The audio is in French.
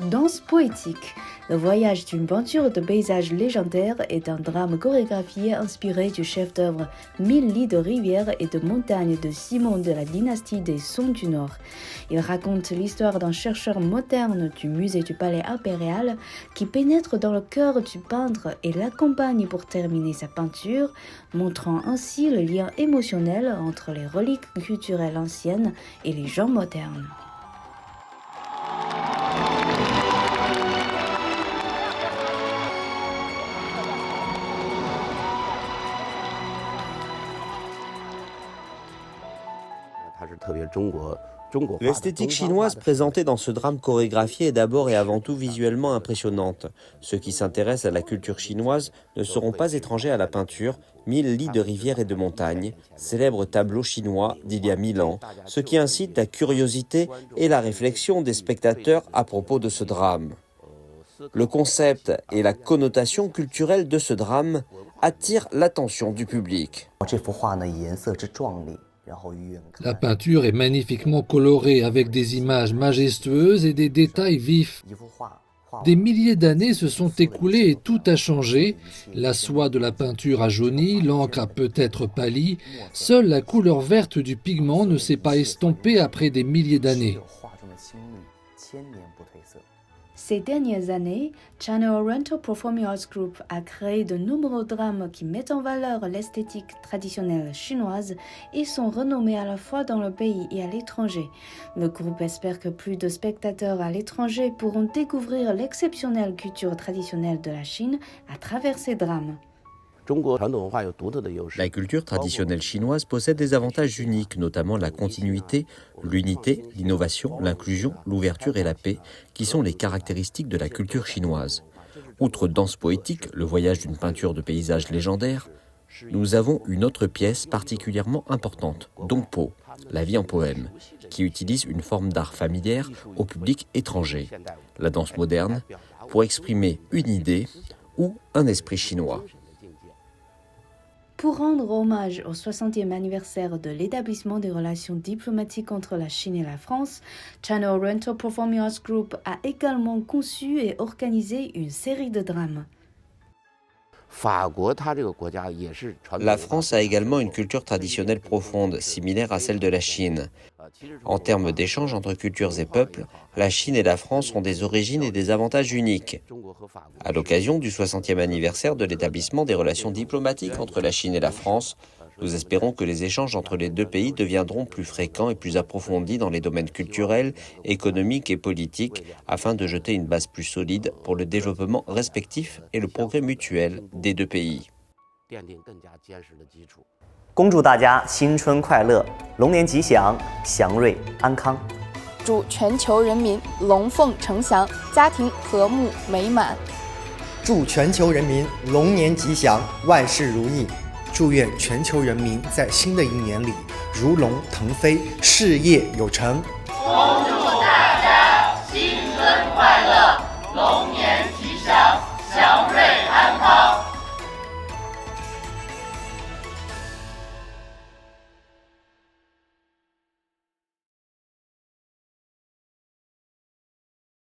Danse poétique. Le voyage d'une peinture de paysage légendaire est un drame chorégraphié inspiré du chef-d'œuvre 1000 lits de rivières et de montagnes de Simon de la dynastie des Song du Nord. Il raconte l'histoire d'un chercheur moderne du musée du Palais impérial qui pénètre dans le cœur du peintre et l'accompagne pour terminer sa peinture, montrant ainsi le lien émotionnel entre les reliques culturelles anciennes et les gens modernes. L'esthétique chinoise présentée dans ce drame chorégraphié est d'abord et avant tout visuellement impressionnante. Ceux qui s'intéressent à la culture chinoise ne seront pas étrangers à la peinture 1000 lits de rivières et de montagnes, célèbre tableau chinois d'il y a 1000 ans, ce qui incite la curiosité et la réflexion des spectateurs à propos de ce drame. Le concept et la connotation culturelle de ce drame attirent l'attention du public. La peinture est magnifiquement colorée avec des images majestueuses et des détails vifs. Des milliers d'années se sont écoulées et tout a changé. La soie de la peinture a jauni, l'encre a peut-être pâli. Seule la couleur verte du pigment ne s'est pas estompée après des milliers d'années. Ces dernières années, China Oriental Performing Arts Group a créé de nombreux drames qui mettent en valeur l'esthétique traditionnelle chinoise et sont renommés à la fois dans le pays et à l'étranger. Le groupe espère que plus de spectateurs à l'étranger pourront découvrir l'exceptionnelle culture traditionnelle de la Chine à travers ces drames. La culture traditionnelle chinoise possède des avantages uniques, notamment la continuité, l'unité, l'innovation, l'inclusion, l'ouverture et la paix, qui sont les caractéristiques de la culture chinoise. Outre Danse poétique, le voyage d'une peinture de paysage légendaire, nous avons une autre pièce particulièrement importante, Dongpo, la vie en poème, qui utilise une forme d'art familière au public étranger, la danse moderne, pour exprimer une idée ou un esprit chinois. Pour rendre hommage au 60e anniversaire de l'établissement des relations diplomatiques entre la Chine et la France, China Oriental Performing Arts Group a également conçu et organisé une série de drames. La France a également une culture traditionnelle profonde, similaire à celle de la Chine. En termes d'échanges entre cultures et peuples, la Chine et la France ont des origines et des avantages uniques. À l'occasion du 60e anniversaire de l'établissement des relations diplomatiques entre la Chine et la France, nous espérons que les échanges entre les deux pays deviendront plus fréquents et plus approfondis dans les domaines culturels, économiques et politiques, afin de jeter une base plus solide pour le développement respectif et le progrès mutuel des deux pays. 恭祝大家新春快乐，龙年吉祥，祥瑞安康。祝全球人民龙凤呈祥，家庭和睦美满。祝全球人民龙年吉祥，万事如意。祝愿全球人民在新的一年里如龙腾飞，事业有成。恭祝大家新春快乐，龙年吉祥，祥瑞安康。